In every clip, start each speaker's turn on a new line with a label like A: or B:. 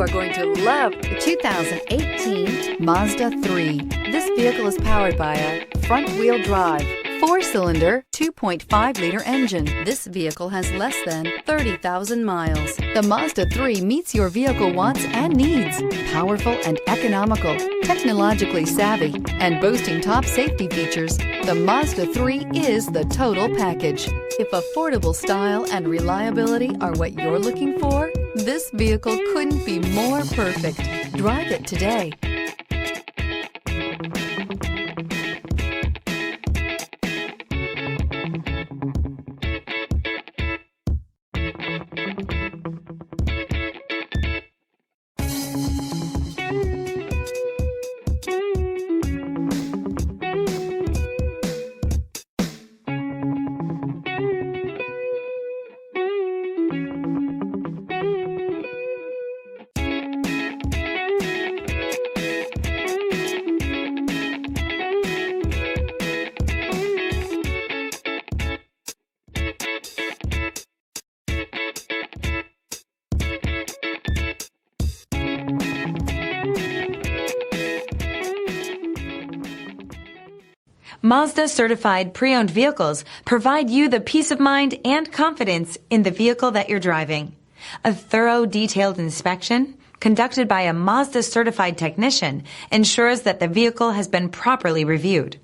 A: are going to love the 2018 Mazda 3. This vehicle is powered by a front-wheel drive, 4-cylinder, 2.5-liter engine. This vehicle has less than 30,000 miles. The Mazda 3 meets your vehicle wants and needs. Powerful and economical, technologically savvy, and boasting top safety features, the Mazda 3 is the total package. If affordable style and reliability are what you're looking for, this vehicle couldn't be more perfect. Drive it today.
B: Mazda certified pre-owned vehicles provide you the peace of mind and confidence in the vehicle that you're driving. A thorough, detailed inspection conducted by a Mazda certified technician ensures that the vehicle has been properly reviewed.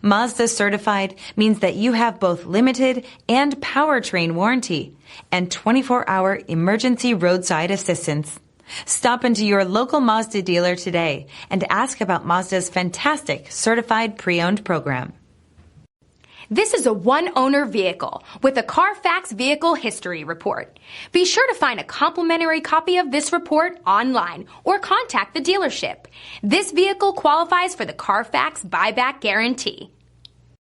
B: Mazda certified means that you have both limited and powertrain warranty and 24-hour emergency roadside assistance. Stop into your local Mazda dealer today and ask about Mazda's fantastic certified pre-owned program.
C: This is a one-owner vehicle with a Carfax Vehicle History Report. Be sure to find a complimentary copy of this report online or contact the dealership. This vehicle qualifies for the Carfax Buyback Guarantee.